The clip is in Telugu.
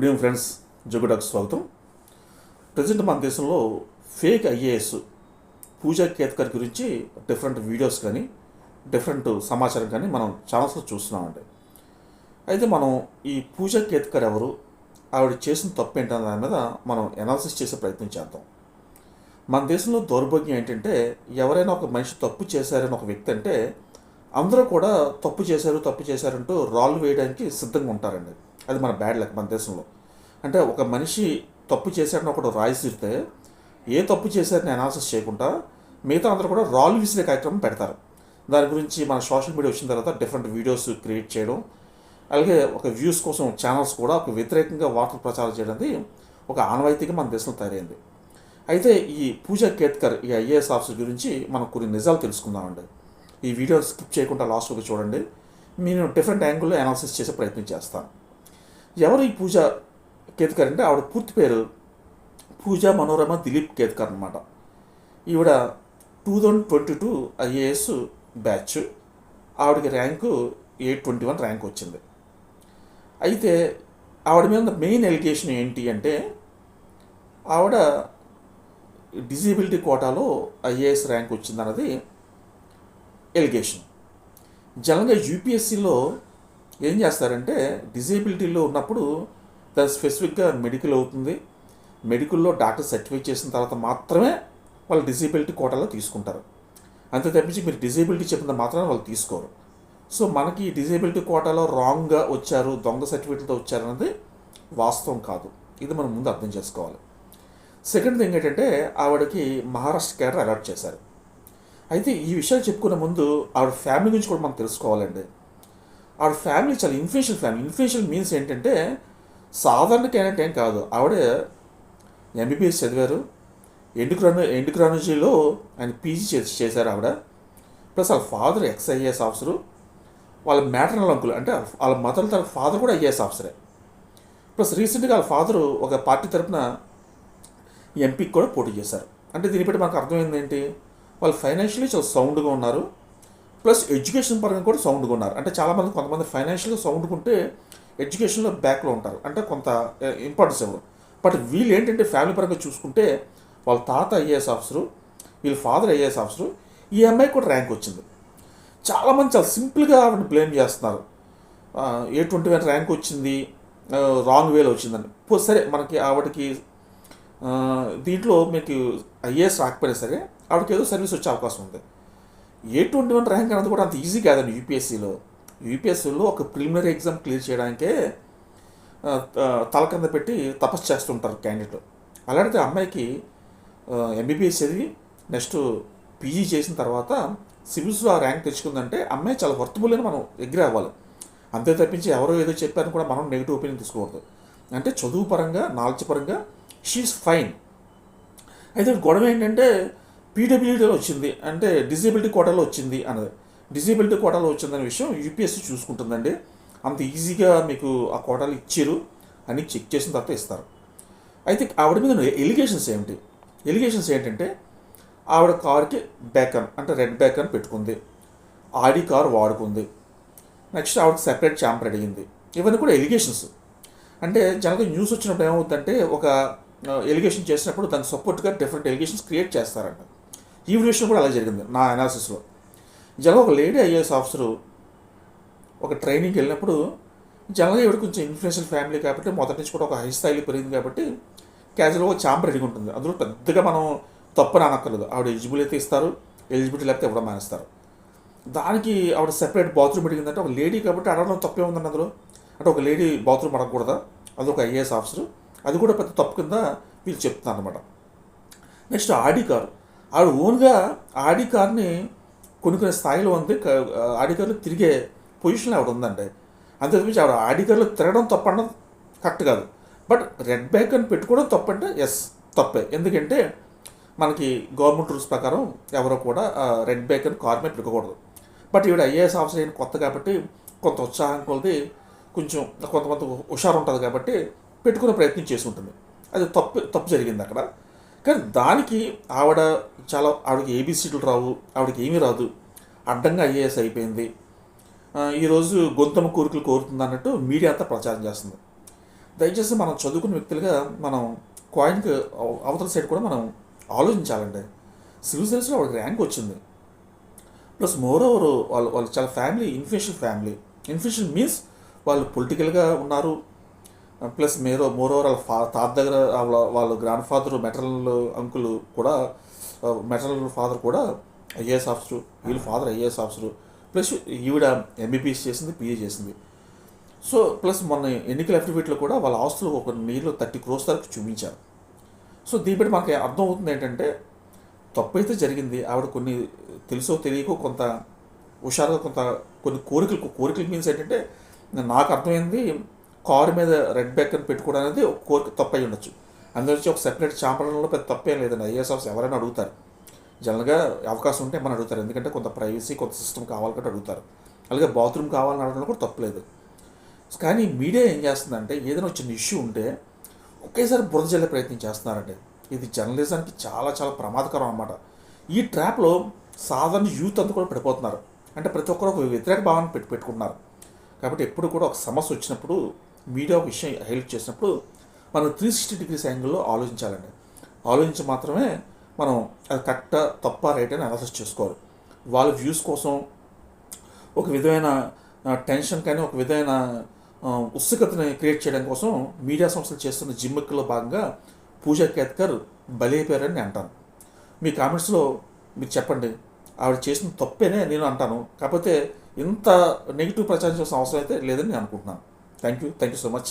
గుడ్ ఈవినింగ్ ఫ్రెండ్స్, జోగుడాకు స్వాగతం. ప్రజెంట్ మన దేశంలో ఫేక్ ఐఏఎస్ పూజా కేత్కర్ గురించి డిఫరెంట్ వీడియోస్ కానీ డిఫరెంట్ సమాచారం కానీ మనం ఛానల్స్లో చూస్తున్నామండి. అయితే మనం ఈ పూజా కేత్కర్ ఎవరు, ఆవిడ చేసిన తప్పు ఏంటనే దాని మీద మనం ఎనాలిసిస్ చేసే ప్రయత్నం చేద్దాం. మన దేశంలో దౌర్భాగ్యం ఏంటంటే, ఎవరైనా ఒక మనిషి తప్పు చేశారని ఒక వ్యక్తి అంటే అందరూ కూడా తప్పు చేశారంటూ రాళ్ళు వేయడానికి సిద్ధంగా ఉంటారండి. అది మన బ్యాడ్ లక్ మన దేశంలో. అంటే ఒక మనిషి తప్పు చేశాడని ఒకడు రాయిసిరితే ఏ తప్పు చేశారని అనాలిసిస్ చేయకుండా మిగతా అందరూ కూడా రాళ్ళు విసిరే కార్యక్రమం పెడతారు. దాని గురించి మన సోషల్ మీడియా వచ్చిన తర్వాత డిఫరెంట్ వీడియోస్ క్రియేట్ చేయడం, అలాగే ఒక వ్యూస్ కోసం ఛానల్స్ కూడా ఒక వ్యతిరేకంగా వార్తలు ప్రచారం చేయడానికి ఒక ఆనవాయితీగా మన దేశంలో తయారైంది. అయితే ఈ పూజా కేత్కర్ ఈ ఐఏఎస్ ఆఫీసర్ గురించి మనం కొన్ని నిజాలు తెలుసుకుందామండి. ఈ వీడియో స్కిప్ చేయకుండా లాస్ట్ వరకు చూడండి. నేను డిఫరెంట్ యాంగిల్లో అనాలిసిస్ చేసే ప్రయత్నం చేస్తాను. ఎవరు ఈ పూజా కేత్కర్ అంటే, ఆవిడ పూర్తి పేరు పూజా మనోరమ దిలీప్ కేత్కర్ అనమాట. ఈవిడ 2022 ఐఏఎస్ బ్యాచ్. ఆవిడకి ర్యాంకు 821 ర్యాంక్ వచ్చింది. అయితే ఆవిడ మీద మెయిన్ ఎలిగేషన్ ఏంటి అంటే, ఆవిడ డిజేబిలిటీ కోటాలో ఐఏఎస్ ర్యాంక్ వచ్చిందన్నది ఎలిగేషన్. జనరల్గా యూపీఎస్సీలో ఏం చేస్తారంటే, డిజేబిలిటీలో ఉన్నప్పుడు దాని స్పెసిఫిక్గా మెడికల్ అవుతుంది. మెడికల్లో డాక్టర్ సర్టిఫై చేసిన తర్వాత మాత్రమే వాళ్ళు డిజేబిలిటీ కోటాలో తీసుకుంటారు. అంతే తప్పించి మీరు డిజేబిలిటీ చెప్పిన మాత్రమే వాళ్ళు తీసుకోరు. సో మనకి డిజేబిలిటీ కోటాలో రాంగ్గా వచ్చారు, దొంగ సర్టిఫికేట్తో వచ్చారన్నది వాస్తవం కాదు. ఇది మనం ముందు అర్థం చేసుకోవాలి. సెకండ్ థింగ్ ఏంటంటే, ఆవిడకి మహారాష్ట్ర క్యాడర్ అలాట్ చేశారు. అయితే ఈ విషయాలు చెప్పుకునే ముందు ఆవిడ ఫ్యామిలీ గురించి కూడా మనం తెలుసుకోవాలండి. ఆవిడ ఫ్యామిలీ చాలా ఇన్ఫ్లుయెన్షియల్ ఫ్యామిలీ. ఇన్ఫ్లుయెన్షియల్ మీన్స్ ఏంటంటే, సాధారణ క్యాండిడేట్ ఏం కాదు. ఆవిడ ఎంబీబీఎస్ చదివారు, ఎండోక్రైనాలజీలో ఆయన పీజీ చేశారు ఆవిడ. ప్లస్ వాళ్ళ ఫాదర్ ఎక్స్ఐఏఎస్ ఆఫీసరు, వాళ్ళ మ్యాటర్నల్ అంకుల్ అంటే వాళ్ళ మదర్ తన ఫాదర్ కూడా ఐఏఎస్ ఆఫీసరే. ప్లస్ రీసెంట్గా వాళ్ళ ఫాదరు ఒక పార్టీ తరఫున ఎంపీకి కూడా పోటీ చేశారు. అంటే దీన్ని బట్టి మనకు అర్థమైంది ఏంటి, వాళ్ళు ఫైనాన్షియల్లీ చాలా సౌండ్గా ఉన్నారు, ప్లస్ ఎడ్యుకేషన్ పరంగా కూడా సౌండ్గా ఉన్నారు. అంటే కొంతమంది ఫైనాన్షియల్గా సౌండ్గా ఉంటే ఎడ్యుకేషన్లో బ్యాక్లో ఉంటారు, అంటే కొంత ఇంపార్టెన్స్ ఇవ్వరు. బట్ వీళ్ళు ఏంటంటే ఫ్యామిలీ పరంగా చూసుకుంటే వాళ్ళ తాత ఐఏఎస్ ఆఫీసరు, వీళ్ళ ఫాదర్ ఐఏఎస్ ఆఫీసరు, ఈ అమ్మాయికి కూడా ర్యాంక్ వచ్చింది. చాలామంది చాలా సింపుల్గా ఆవిడని బ్లేమ్ చేస్తున్నారు. 821 ర్యాంక్ వచ్చింది, రాంగ్ వేలో వచ్చిందని. సరే, మనకి ఆవిడకి దీంట్లో మీకు ఐఏఎస్ రాకపోయినా సరే ఆవిడకి ఏదో సర్వీస్ వచ్చే అవకాశం ఉంది. 821 ర్యాంక్ అనేది కూడా అంత ఈజీ కాదండి. యూపీఎస్సీలో ఒక ప్రిలిమినరీ ఎగ్జామ్ క్లియర్ చేయడానికే తల కింద పెట్టి తపస్సు చేస్తుంటారు క్యాండిడేట్. అలాంటిది అమ్మాయికి ఎంబీబీఎస్ చదివి నెక్స్ట్ పీజీ చేసిన తర్వాత సివిల్స్లో ఆ ర్యాంక్ తెచ్చుకుందంటే అమ్మాయి చాలా వర్తబుల్ అని మనం ఎగ్రీ అవ్వాలి. అంతే తప్పించి ఎవరో ఏదో చెప్పారని కూడా మనం నెగిటివ్ ఒపీనియన్ తీసుకోకూడదు. అంటే చదువు పరంగా, నాలెడ్జ్ పరంగా షీఈస్ ఫైన్. అయితే గొడవ ఏంటంటే, పీడబ్ల్యూడీలో వచ్చింది అంటే డిజేబిలిటీ కోటాలో వచ్చింది అన్నది. డిజేబిలిటీ కోటాలో వచ్చిందనే విషయం యూపీఎస్సీ చూసుకుంటుందండి. అంత ఈజీగా మీకు ఆ కోటాలు ఇచ్చారు అని చెక్ చేసిన తర్వాత ఇస్తారు. అయితే ఆవిడ మీద ఎలిగేషన్స్ ఏంటంటే, ఆవిడ కార్కి బ్యాకన్ అంటే రెడ్ బ్యాకన్ పెట్టుకుంది, ఆడి కార్ వాడుకుంది, నెక్స్ట్ ఆవిడకి సెపరేట్ ఛాంపర్ అడిగింది. ఇవన్నీ కూడా ఎలిగేషన్స్. అంటే జనరల్గా న్యూస్ వచ్చినప్పుడు ఏమవుతుందంటే, ఒక ఎలిగేషన్ చేసినప్పుడు దానికి సపోర్ట్గా డిఫరెంట్ ఎలిగేషన్స్ క్రియేట్ చేస్తారంట. ఈ విషయం కూడా అలా జరిగింది నా అనాలిసిస్లో. జనరల్గా ఒక లేడీ ఐఏఎస్ ఆఫీసరు ఒక ట్రైనింగ్కి వెళ్ళినప్పుడు, జనరల్గా ఇవిడ కొంచెం ఇన్ఫ్లుయెన్షియల్ ఫ్యామిలీ కాబట్టి మొదటి నుంచి కూడా ఒక హై స్థాయిలో పెరిగింది కాబట్టి క్యాజువల్గా ఒక ఛాంబర్ రెడీగా ఉంటుంది. అందులో పెద్దగా మనం తప్పని అనక్కర్లేదు. ఆవిడ ఎలిజిబుల్ అయితే ఇస్తారు, ఎలిజిబిలిటీ లేకపోతే ఇవ్వడం మానేస్తారు. దానికి ఆవిడ సెపరేట్ బాత్రూమ్ అడిగిందంటే, ఒక లేడీ కాబట్టి అడగడం తప్పే ఉందండి అందులో. అంటే ఒక లేడీ బాత్రూమ్ అడగకూడదా? అది ఒక ఐఏఎస్ ఆఫీసరు, అది కూడా పెద్ద తప్పు కింద వీళ్ళు చెప్తున్నారు అనమాట. నెక్స్ట్ ఆడి కారు, ఆవిడ ఓన్గా ఆడి కార్ని కొన్ని స్థాయిలో ఉంది, ఆడి కార్లో తిరిగే పొజిషన్లో ఆవిడ ఉందండి. అంతే తప్పించి ఆవిడ ఆడి కార్లో తిరగడం తప్పడం కరెక్ట్ కాదు. బట్ రెడ్ బ్యాక్ అని పెట్టుకోవడం తప్పంటే ఎస్ తప్పే. ఎందుకంటే మనకి గవర్నమెంట్ రూల్స్ ప్రకారం ఎవరో కూడా రెడ్ బ్యాక్ అని కార్ మీద పెట్టుకోకూడదు. బట్ ఈవిడ ఐఏఎస్ ఆఫీసర్ అయిన కొత్త కాబట్టి కొంత ఉత్సాహం కొలది, కొంచెం కొంతమంది హుషారు ఉంటుంది కాబట్టి పెట్టుకునే ప్రయత్నం చేసి ఉంటుంది. అది తప్పు జరిగింది అక్కడ. కానీ దానికి ఆవిడకి ఏబీసీలు రావు, ఆవిడకి ఏమీ రాదు, అడ్డంగా ఐఏఎస్ అయిపోయింది, ఈరోజు గొంతమ్మ కోరికలు కోరుతుంది అన్నట్టు మీడియా అంతా ప్రచారం చేస్తుంది. దయచేసి మనం చదువుకున్న వ్యక్తులుగా మనం కాయిన్కి అవతల సైడ్ కూడా మనం ఆలోచించాలండి. సివిల్ సర్వీస్లో వాళ్ళకి ర్యాంక్ వచ్చింది. ప్లస్ మోర్ ఓవర్ వాళ్ళు చాలా ఫ్యామిలీ ఇన్ఫ్లుయెన్షియల్ మీన్స్ వాళ్ళు పొలిటికల్గా ఉన్నారు. ప్లస్ మోర్ ఓవర్ వాళ్ళ తాత దగ్గర వాళ్ళ గ్రాండ్ ఫాదర్ మెటర్నల్ అంకుల్ కూడా మెటర్నల్ ఫాదర్ కూడా ఐఏఎస్ ఆఫీసరు, వీళ్ళ ఫాదర్ ఐఏఎస్ ఆఫీసరు, ప్లస్ ఈవిడ ఎంబీబీఎస్ చేసింది, పీఏ చేసింది. సో ప్లస్ మొన్న ఎన్నికల అఫిడవిట్లో కూడా వాళ్ళ ఆస్తులు ఒక నీళ్ళు 30 crores వరకు చూపించారు. సో దీన్ని బట్టి మనకి అర్థం అవుతుంది ఏంటంటే తప్పు అయితే జరిగింది. ఆవిడ కొన్ని తెలుసో తెలియకో కొంత హుషారుగా కొన్ని కోరికలు మీన్స్ ఏంటంటే నాకు అర్థమైంది కారు మీద రెడ్ బ్యాక్ అని పెట్టుకోవడం అనేది ఒక కోరిక తప్పు అయి ఉండొచ్చు. అందులో ఒక సెపరేట్ చాంపడంలో పెద్ద తప్పేం లేదండి. ఐఏఎస్ ఆఫీసర్ ఎవరైనా అడుగుతారు, జనరల్గా అవకాశం ఉంటే మనం అడుగుతారు, ఎందుకంటే కొంత ప్రైవసీ కొంత సిస్టమ్ కావాలంటే అడుగుతారు. అలాగే బాత్రూమ్ కావాలని అడగడంలో కూడా తప్పలేదు. కానీ మీడియా ఏం చేస్తుందంటే ఏదైనా వచ్చిన ఇష్యూ ఉంటే ఒకేసారి బురద జల్లే ప్రయత్నం చేస్తున్నారండి. ఇది జర్నలిజానికి చాలా చాలా ప్రమాదకరం అన్నమాట. ఈ ట్రాప్లో సాధారణ యూత్ అంతా కూడా పడిపోతున్నారు. అంటే ప్రతి ఒక్కరు ఒక వ్యతిరేక భావాన్ని పెట్టుకుంటున్నారు. కాబట్టి ఎప్పుడు కూడా ఒక సమస్య వచ్చినప్పుడు మీడియా ఒక విషయం హైలైట్ చేసినప్పుడు మనం 360 degrees యాంగిల్లో ఆలోచించాలండి. ఆలోచించి మాత్రమే మనం అది కరెక్టా తప్ప రైట్ అని అనాలిసిస్ చేసుకోవాలి. వాళ్ళ వ్యూస్ కోసం ఒక విధమైన టెన్షన్ కానీ ఒక విధమైన ఉత్సుకతని క్రియేట్ చేయడం కోసం మీడియా సంస్థలు చేస్తున్న జిమ్మిక్లో భాగంగా పూజా కేత్కర్ బలైపోయారని నేను అంటాను. మీ కామెంట్స్లో మీరు చెప్పండి, ఆవిడ చేసిన తప్పేనే నేను అంటాను. కాకపోతే ఇంత నెగిటివ్ ప్రచారం చేసిన అవసరం అయితే లేదని నేను అనుకుంటున్నాను. Thank you so much.